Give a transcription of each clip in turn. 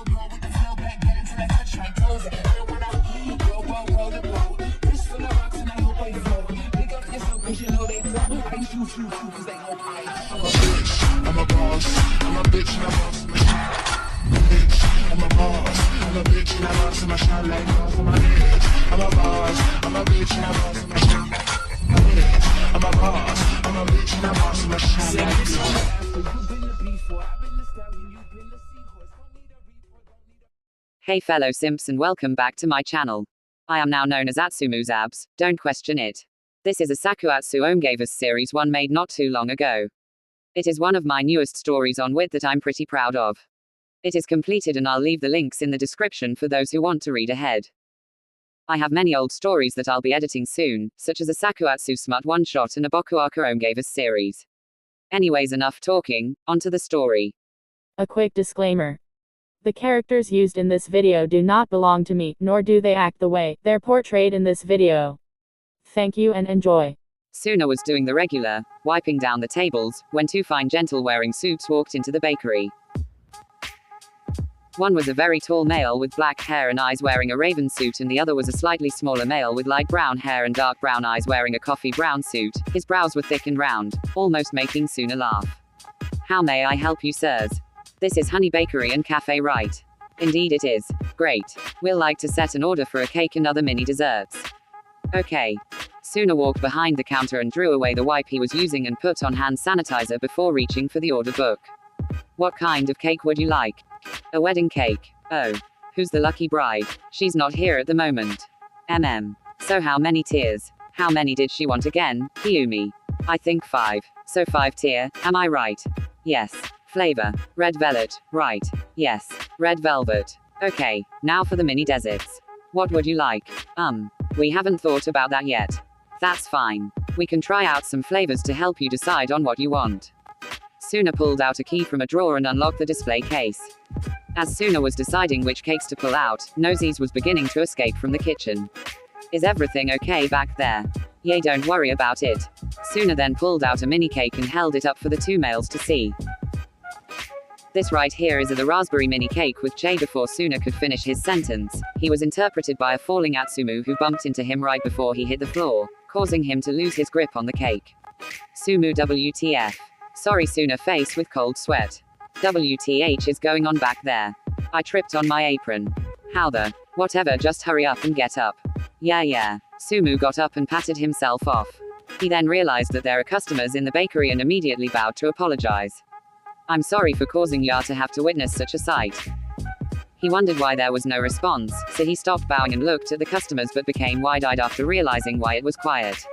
I'm a boss, I'm a bitch, and I'm boss. I'm a boss, I'm a bitch, and I'm boss, and I shine like off of my bitch. I'm a boss, I'm a bitch, and I'm boss, and I shine like my bitch. I'm a boss, I'm a bitch, and I'm boss, and I shine like Hey fellow simps and welcome back to my channel. I am now known as Atsumuabs, don't question it. This is a SakuAtsu Omegaverse series 1 made not too long ago. It is one of my newest stories on Wit that I'm pretty proud of. It is completed and I'll leave the links in the description for those who want to read ahead. I have many old stories that I'll be editing soon, such as a SakuAtsu smut one-shot and a Bokuaka Omegaverse series. Anyways, enough talking, onto the story. A quick disclaimer. The characters used in this video do not belong to me, nor do they act the way they're portrayed in this video. Thank you and enjoy. Suna was doing the regular, wiping down the tables, when two fine gentle-wearing suits walked into the bakery. One was a very tall male with black hair and eyes wearing a raven suit, and the other was a slightly smaller male with light brown hair and dark brown eyes wearing a coffee brown suit. His brows were thick and round, almost making Suna laugh. "How may I help you, sirs? This is Honey Bakery and Cafe, right?" "Indeed it is." "Great. We'll like to set an order for a cake and other mini desserts." "Okay." Suna walked behind the counter and drew away the wipe he was using and put on hand sanitizer before reaching for the order book. "What kind of cake would you like?" "A wedding cake." "Oh. Who's the lucky bride?" "She's not here at the moment." So how many tiers? How many did she want again, Kiyoomi?" "I think 5. So 5 tier, am I right?" "Yes." "Flavor? Red velvet, right?" "Yes. Red velvet." "Okay, now for the mini desserts. What would you like?" We haven't thought about that yet." "That's fine. We can try out some flavors to help you decide on what you want." Suna pulled out a key from a drawer and unlocked the display case. As Suna was deciding which cakes to pull out, Nosies was beginning to escape from the kitchen. "Is everything okay back there?" "Yay, don't worry about it." Suna then pulled out a mini cake and held it up for the two males to see. "This right here is the raspberry mini cake with Che." Before Suna could finish his sentence, he was interpreted by a falling Atsumu who bumped into him right before he hit the floor, causing him to lose his grip on the cake. Sumu WTF. Sorry, Suna face with cold sweat. "WTH is going on back there? I tripped on my apron." "How the? Whatever, just hurry up and get up." Yeah. Sumu got up and patted himself off. He then realized that there are customers in the bakery and immediately bowed to apologize. "I'm sorry for causing ya to have to witness such a sight." He wondered why there was no response, so he stopped bowing and looked at the customers but became wide-eyed after realizing why it was quiet.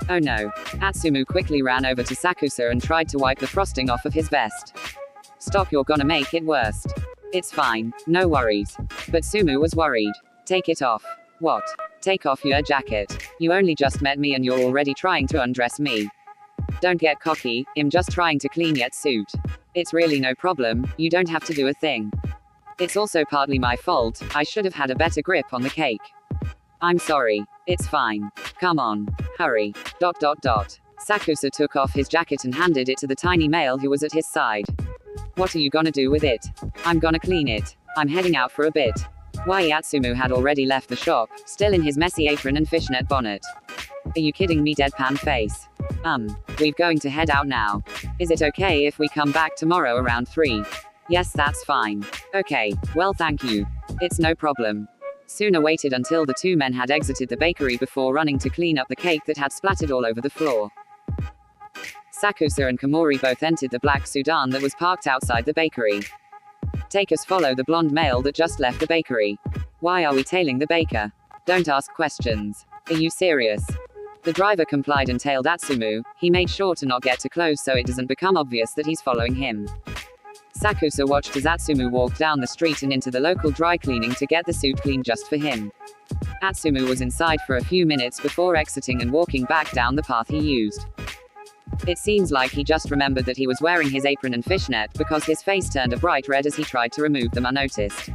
Oh no. Atsumu quickly ran over to Sakusa and tried to wipe the frosting off of his vest. "Stop, you're gonna make it worse." "It's fine, no worries." But Sumu was worried. "Take it off." "What? Take off your jacket. You only just met me and you're already trying to undress me." "Don't get cocky, I'm just trying to clean your suit. It's really no problem, you don't have to do a thing. It's also partly my fault, I should have had a better grip on the cake." "I'm sorry. It's fine. Come on. Hurry. .. Sakusa took off his jacket and handed it to the tiny male who was at his side. "What are you gonna do with it?" "I'm gonna clean it. I'm heading out for a bit." Why, Atsumu had already left the shop, still in his messy apron and fishnet bonnet. "Are you kidding me, deadpan face?" We're going to head out now. Is it okay if we come back tomorrow around 3? "Yes, that's fine." "Okay, well thank you." "It's no problem." Suna waited until the two men had exited the bakery before running to clean up the cake that had splattered all over the floor. Sakusa and Komori both entered the black sedan that was parked outside the bakery. "Take us, follow the blonde male that just left the bakery." "Why are we tailing the baker?" "Don't ask questions." "Are you serious?" The driver complied and tailed Atsumu. He made sure to not get too close so it doesn't become obvious that he's following him. Sakusa watched as Atsumu walked down the street and into the local dry cleaning to get the suit cleaned just for him. Atsumu was inside for a few minutes before exiting and walking back down the path he used. It seems like he just remembered that he was wearing his apron and fishnet because his face turned a bright red as he tried to remove them unnoticed.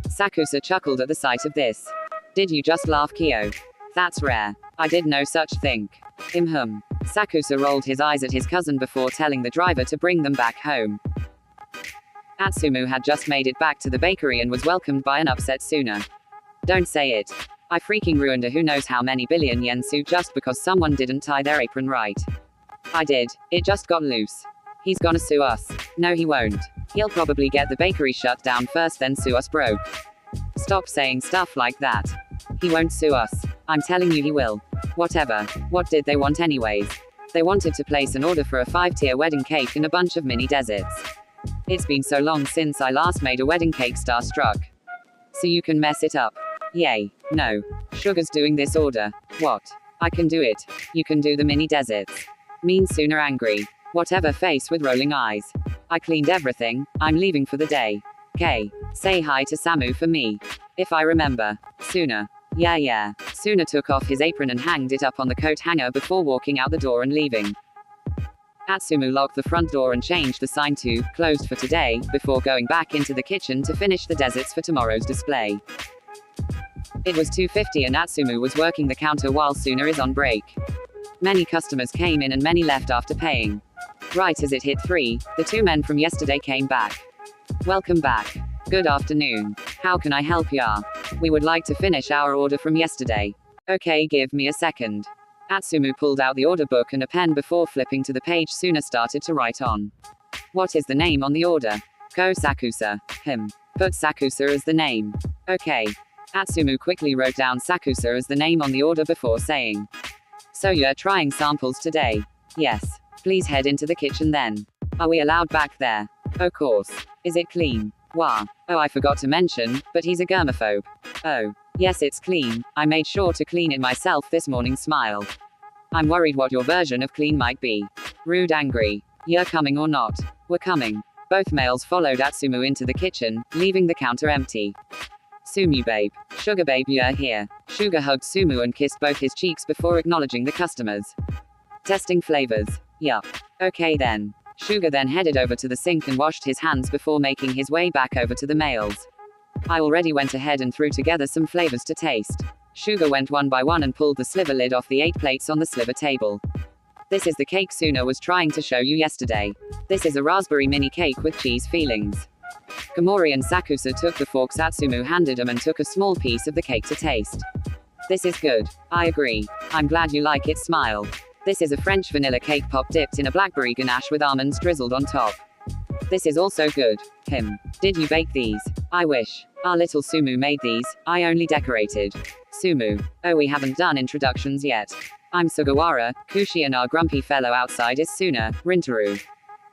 Sakusa chuckled at the sight of this. "Did you just laugh, Kyo? That's rare. I did no such thing." Sakusa rolled his eyes at his cousin before telling the driver to bring them back home. Atsumu had just made it back to the bakery and was welcomed by an upset Suna. Don't say it. I freaking ruined a who knows how many billion yen suit just because someone didn't tie their apron right. I did. It just got loose. He's gonna sue us. No, he won't. He'll probably get the bakery shut down first, then sue us broke. Stop saying stuff like that. He won't sue us. I'm telling you he will. Whatever. What did they want anyways? They wanted to place an order for a 5-tier wedding cake and a bunch of mini desserts. It's been so long since I last made a wedding cake, starstruck. So you can mess it up. Yay. No. Sugar's doing this order. What? I can do it. You can do the mini desserts. Mean Suna angry. Whatever, face with rolling eyes. I cleaned everything. I'm leaving for the day. K. Say hi to Samu for me. If I remember. Suna. Yeah. Suna took off his apron and hanged it up on the coat hanger before walking out the door and leaving. Atsumu locked the front door and changed the sign to "closed for today" before going back into the kitchen to finish the desserts for tomorrow's display. It was 2:50 and Atsumu was working the counter while Suna is on break. Many customers came in and many left after paying. Right as it hit 3, the 2 men from yesterday came back. Welcome back. Good afternoon. How can I help ya? We would like to finish our order from yesterday. Okay, give me a second. Atsumu pulled out the order book and a pen before flipping to the page Suna started to write on. What is the name on the order? Ko Sakusa. Put Sakusa as the name. Okay. Atsumu quickly wrote down Sakusa as the name on the order before saying. So you're trying samples today? Yes. Please head into the kitchen then. Are we allowed back there? Of course. Is it clean? Wah. Oh, I forgot to mention, but he's a germaphobe. Oh. Yes, it's clean. I made sure to clean it myself this morning. Smile. I'm worried what your version of clean might be. Rude angry. You're coming or not? We're coming. Both males followed Atsumu into the kitchen, leaving the counter empty. Sumu babe. Sugar babe, you're here. Suga hugged Sumu and kissed both his cheeks before acknowledging the customers. Testing flavors. Yup. Okay then. Suga then headed over to the sink and washed his hands before making his way back over to the males. I already went ahead and threw together some flavors to taste. Suga went one by one and pulled the sliver lid off the 8 plates on the sliver table. This is the cake Suna was trying to show you yesterday. This is a raspberry mini cake with cheese fillings. Komori and Sakusa took the forks Atsumu handed them and took a small piece of the cake to taste. This is good. I agree. I'm glad you like it. Smile. This is a French vanilla cake pop dipped in a blackberry ganache with almonds drizzled on top. This is also good. Did you bake these? I wish. Our little Sumu made these. I only decorated. Sumu. Oh, we haven't done introductions yet. I'm Sugawara, Kushi, and our grumpy fellow outside is Suna, Rintaru.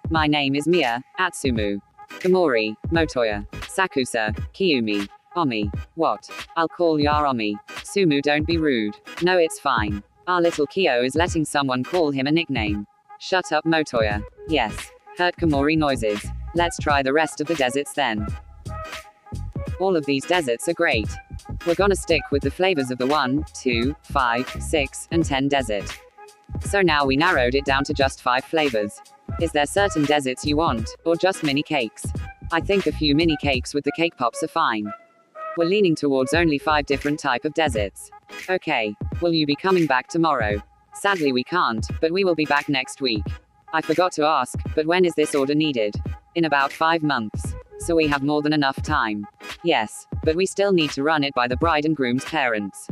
My name is Mia, Atsumu. Komori, Motoya. Sakusa, Kiyoomi. Omi. What? I'll call ya Omi. Sumu, don't be rude. No, it's fine. Our little Kyo is letting someone call him a nickname. Shut up, Motoya. Yes. Heard Komori noises. Let's try the rest of the desserts then. All of these desserts are great. We're gonna stick with the flavors of the 1, 2, 5, 6, and 10 desert. So now we narrowed it down to just 5 flavors. Is there certain desserts you want, or just mini cakes? I think a few mini cakes with the cake pops are fine. We're leaning towards only 5 different type of desserts. Okay. Will you be coming back tomorrow? Sadly we can't, but we will be back next week. I forgot to ask, but when is this order needed? In about 5 months. So we have more than enough time. Yes, but we still need to run it by the bride and groom's parents.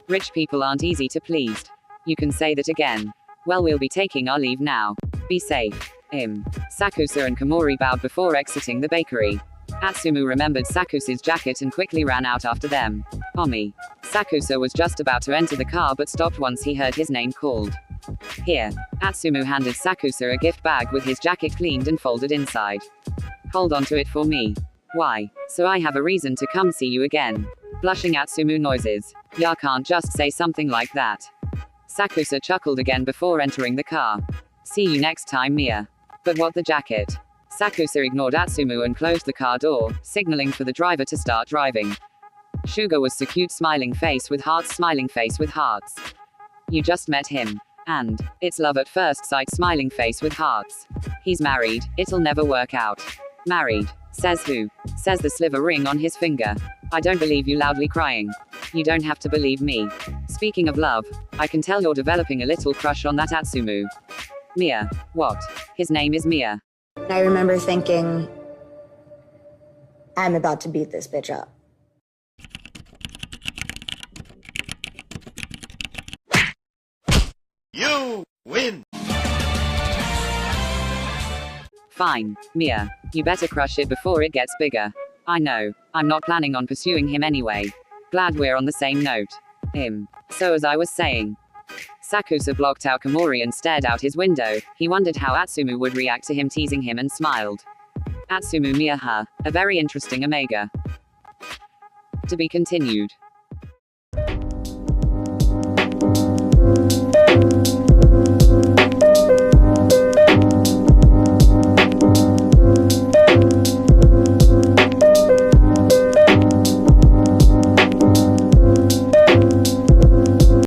Rich people aren't easy to please. You can say that again. Well, we'll be taking our leave now. Be safe. Sakusa and Komori bowed before exiting the bakery. Atsumu remembered Sakusa's jacket and quickly ran out after them. Omi. Sakusa was just about to enter the car but stopped once he heard his name called. Here. Atsumu handed Sakusa a gift bag with his jacket cleaned and folded inside. Hold on to it for me. Why? So I have a reason to come see you again. Blushing Atsumu noises. Ya can't just say something like that. Sakusa chuckled again before entering the car. See you next time, Mia. But what the jacket? Sakusa ignored Atsumu and closed the car door, signaling for the driver to start driving. Suga was so cute, smiling face with hearts, smiling face with hearts. You just met him. And it's love at first sight, smiling face with hearts. He's married, it'll never work out. Married. Says who? Says the sliver ring on his finger. I don't believe you, loudly crying. You don't have to believe me. Speaking of love, I can tell you're developing a little crush on that Atsumu. Mia. What? His name is Mia. I remember thinking, I'm about to beat this bitch up. You win! Fine, Mia. You better crush it before it gets bigger. I know. I'm not planning on pursuing him anyway. Glad we're on the same note. So as I was saying. Sakusa blocked out Komori and stared out his window. He wondered how Atsumu would react to him teasing him and smiled. Atsumu Mia, a very interesting Omega. To be continued.